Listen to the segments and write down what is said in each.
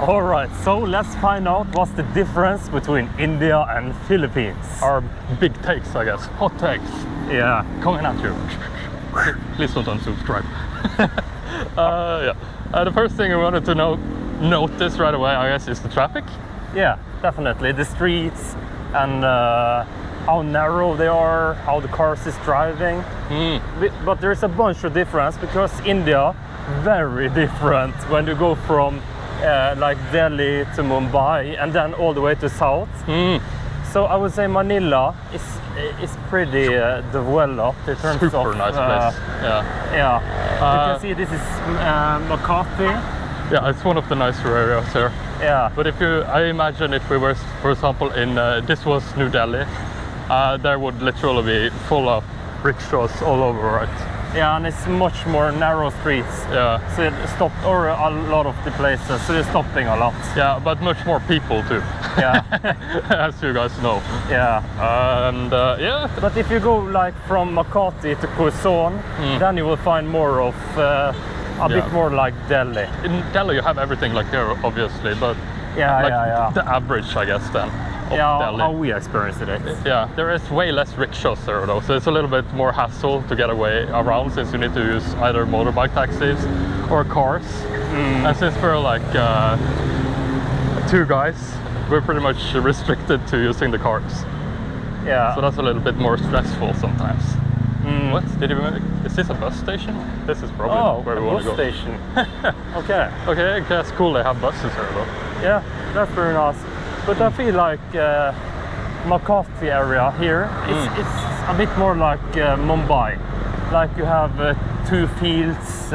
All right, so let's find out what's the difference between India and Philippines. Our big takes, I guess. Hot takes. Yeah. Coming at you. Please don't unsubscribe. The first thing we wanted to notice right away, I guess, is the traffic. Yeah, definitely. The streets and how narrow they are, how the cars is driving. But there's a bunch of difference because India, very different when you go from like Delhi to Mumbai and then all the way to south. So I would say Manila is pretty developed in terms Super of... nice place. Yeah. You can see this is Makati. Yeah, it's one of the nicer areas here. Yeah. But I imagine if we were, for example, this was New Delhi, there would literally be full of rickshaws all over, right? Yeah, and it's much more narrow streets. Yeah. So it stopped, or a lot of the places, so they're stopping a lot. Yeah, but much more people too. Yeah. As you guys know. Yeah. And yeah. But if you go like from Makati to Quezon, then you will find more of a bit more like Delhi. In Delhi you have everything like here, obviously, but the average, I guess, then. Delhi. How we experienced it. Yeah, there is way less rickshaws there though, so it's a little bit more hassle to get away around since you need to use either motorbike taxis or cars. And since we're like 2 guys, we're pretty much restricted to using the cars. Yeah. So that's a little bit more stressful sometimes. What? Is this a bus station? This is probably where we want to go. Bus station. Okay. Okay, that's cool. They have buses here though. Yeah, that's very nice. But I feel like Makati area here is a bit more like Mumbai. Like you have 2 fields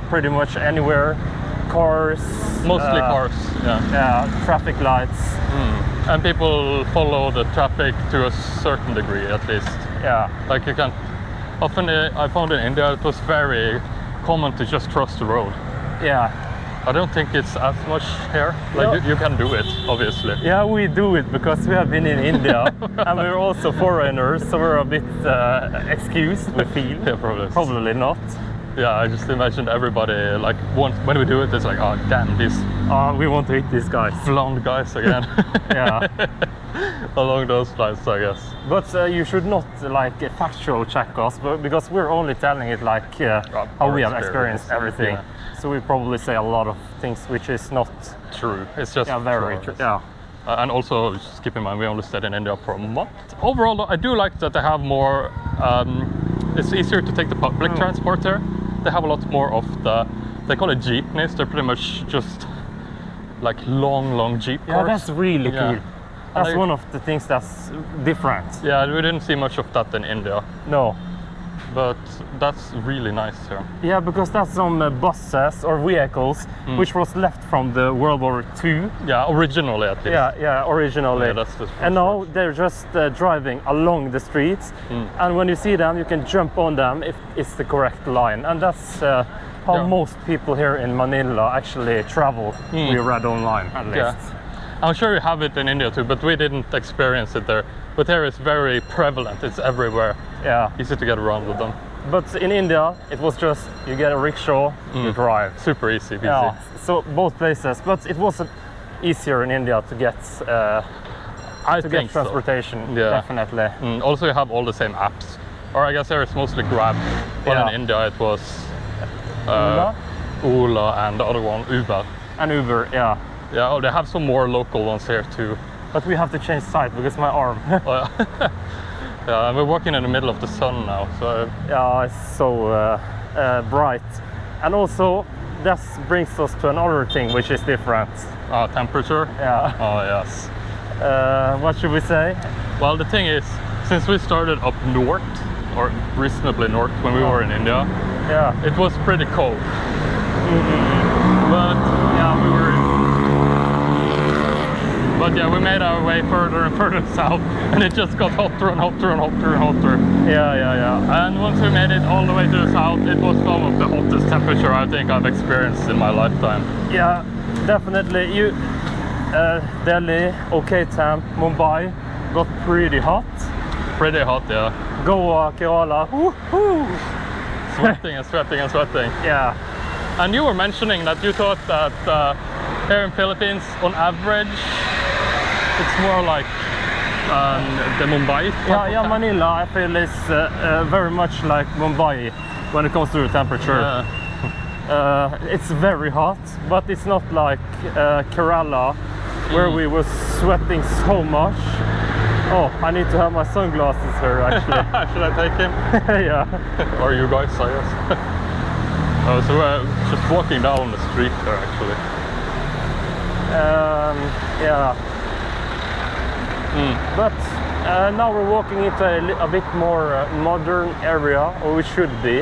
pretty much anywhere, cars. Mostly cars, Yeah, traffic lights. And people follow the traffic to a certain degree at least. Yeah. Like you can, often I found in India it was very common to just cross the road. Yeah. I don't think it's as much here. Like you can do it, obviously. Yeah, we do it because we have been in India and we're also foreigners, so we're a bit excused, we feel. Yeah, probably. Probably not. Yeah, I just imagined everybody, like, when we do it, it's like, oh, damn, these... we want to hit these guys. Blonde guys again. Yeah. Along those lines, I guess. But you should not, like, factual check us, because we're only telling it, like, how we have experienced everything. Yeah. So we probably say a lot of things which is not... True. It's just... Yeah, very true. Yeah. And also, just keep in mind, we only stayed in India for a month. Overall, though, I do like that they have more... it's easier to take the public transport here. They have a lot more of they call it jeepneys. They're pretty much just like long jeep cars. Yeah, that's really cool. That's one of the things that's different. Yeah, we didn't see much of that in India. No. But that's really nice here. Yeah, because that's some buses or vehicles which was left from the World War II. Yeah, originally at least. Yeah, originally. Yeah, that's the and now they're just driving along the streets. And when you see them, you can jump on them if it's the correct line. And that's how most people here in Manila actually travel. We read online, at least. Yeah. I'm sure you have it in India too, but we didn't experience it there. But here it's very prevalent, it's everywhere. Yeah. Easy to get around with them. But in India, it was just, you get a rickshaw, you drive. Super easy, busy. Yeah, so both places, but it was easier in India to get transportation, definitely. Also you have all the same apps. Or I guess here it's mostly Grab, but in India it was Ola and the other one, Uber. And Uber, yeah. Yeah, they have some more local ones here too. But we have to change side because my arm. Yeah, and we're walking in the middle of the sun now, so... Yeah, it's so bright. And also, that brings us to another thing which is different. Temperature? Yeah. Oh, yes. What should we say? Well, the thing is, since we started up north, or reasonably north when we were in India, it was pretty cold. But we made our way further and further south, and it just got hotter and hotter and hotter and hotter. Yeah. And once we made it all the way to the south, it was some of the hottest temperature I think I've experienced in my lifetime. Yeah, definitely. Delhi, okay temp. Mumbai got pretty hot. Pretty hot, yeah. Goa, Kerala, sweating and sweating and sweating. Yeah. And you were mentioning that you thought that Here in Philippines, on average, it's more like the Mumbai. Yeah, Manila, I feel is very much like Mumbai when it comes to the temperature. Yeah. It's very hot, but it's not like Kerala, where we were sweating so much. Oh, I need to have my sunglasses here, actually. Should I take him? Yeah. Or you guys, I guess. Oh, so we're just walking down the street there, actually. Yeah. But now we're walking into a bit more modern area, or we should be.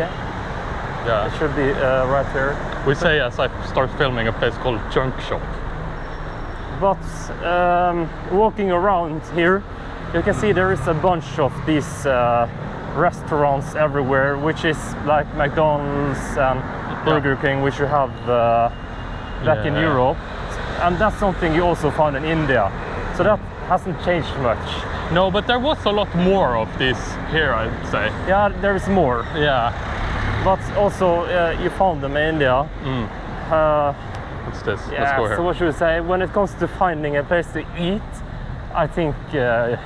Yeah. It should be right here. We say as I start filming a place called Junk Shop. But walking around here, you can see there is a bunch of these restaurants everywhere, which is like McDonald's and Burger King, which you have back in Europe. And that's something you also found in India. So that hasn't changed much. No, but there was a lot more of this here, I'd say. Yeah, there is more. Yeah. But also, you found them in India. What's this? Yeah, Let's go here. so what should we say? When it comes to finding a place to eat, I think they're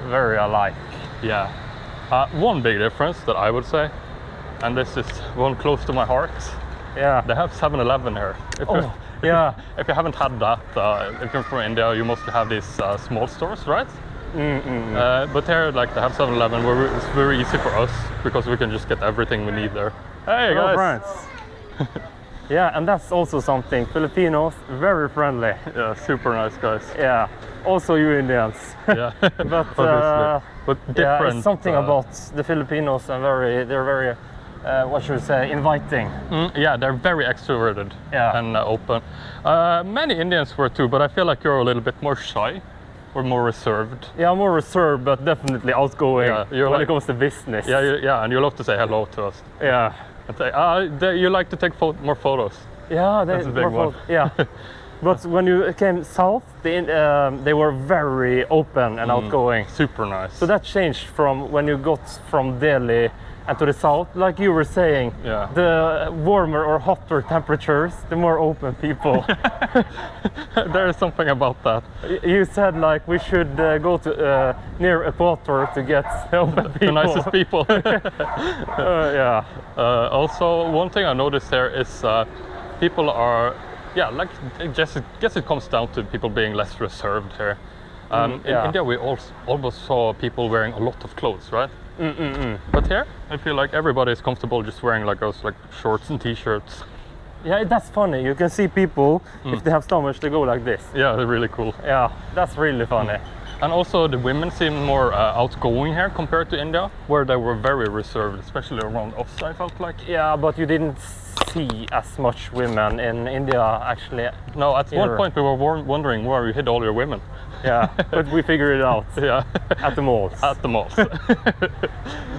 very alike. Yeah. One big difference that I would say, and this is one close to my heart, Yeah. they have 7-Eleven here. Yeah. If you haven't had that, if you're from India, you mostly have these small stores, right? But here, like, they have 7-Eleven, where it's very easy for us because we can just get everything we need there. Hey Hello, guys! friends. Yeah, and that's also something. Filipinos, very friendly. Yeah, super nice guys. Yeah. Also you Indians. Yeah, But but different. yeah, it's something about the Filipinos and they're very, what should we say, inviting. Yeah, they're very extroverted and open. Many Indians were too, but I feel like you're a little bit more shy or more reserved. Yeah, I'm more reserved, but definitely outgoing you're when like, it comes to business. Yeah, and you love to say hello to us. Yeah. And say, you like to take more photos. Yeah, That's a big one. Yeah. But when you came south, they were very open and outgoing. Super nice. So that changed from when you got from Delhi and to the south, like you were saying. Yeah. The warmer or hotter temperatures, the more open people. There is something about that. You said like we should go to near equator to get open people. The nicest people. Yeah. Also, one thing I noticed there is people are, like, I guess it comes down to people being less reserved here. In India, we almost saw people wearing a lot of clothes, right? But here, I feel like everybody is comfortable just wearing like those shorts and t-shirts. Yeah, that's funny. You can see people, if they have stomach, they go like this. Yeah, they're really cool. Yeah, that's really funny. And also the women seem more outgoing here compared to India, where they were very reserved, especially around us, I felt like. Yeah, but you didn't see as much women in India, actually. No, at one point we were wondering where you hid all your women. Yeah, but we figured it out. Yeah. At the malls. At the malls.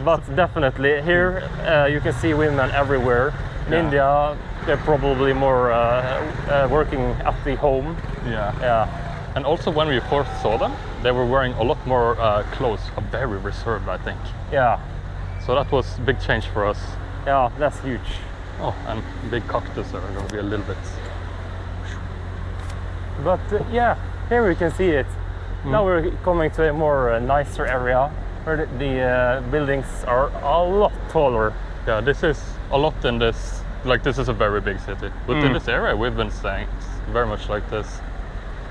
But definitely, here you can see women everywhere. In India, they're probably more working at the home. Yeah. And also when we first saw them, they were wearing a lot more clothes, very reserved, I think. Yeah. So that was a big change for us. Yeah, that's huge. Oh, and big cactus are going to be a little bit. But yeah, here we can see it. Now we're coming to a more nicer area where the buildings are a lot taller. Yeah, this is a lot in this, like this is a very big city. But in this area we've been staying, it's very much like this.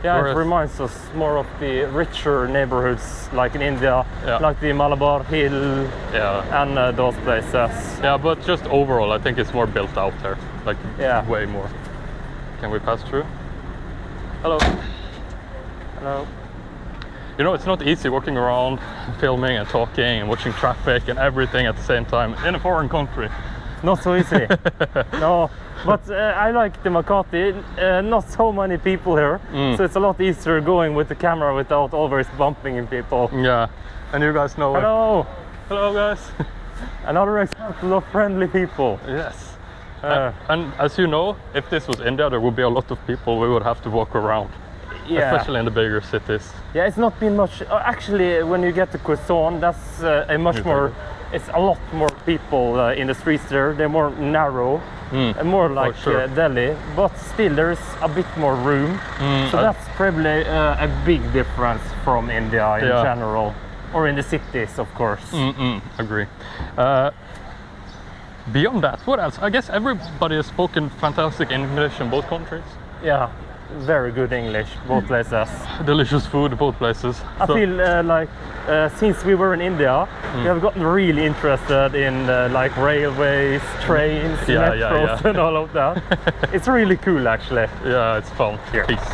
Yeah, it reminds us more of the richer neighborhoods like in India, like the Malabar Hill and those places. Yeah, but just overall I think it's more built out there, like way more. Can we pass through? Hello. Hello. You know, it's not easy walking around, filming and talking and watching traffic and everything at the same time in a foreign country. Not so easy. No, but I like the Makati. Not so many people here, so it's a lot easier going with the camera without always bumping in people. Yeah, and you guys know Hello. Hello guys. Another example of friendly people. Yes. And as you know, if this was India, there would be a lot of people we would have to walk around. Yeah. Especially in the bigger cities. Yeah, it's not been much. Actually, when you get to Quezon, that's a much more. It's a lot more people in the streets there. They're more narrow and more like sure. Delhi, but still there's a bit more room. So that's probably a big difference from India in general, or in the cities, of course. Agree. Beyond that, what else? I guess everybody has spoken fantastic English in both countries. Yeah, very good English, both places. Delicious food, both places. I feel like since we were in India, we have gotten really interested in like railways, trains, metros, and all of that. It's really cool, actually. Yeah, it's fun. Here. Peace.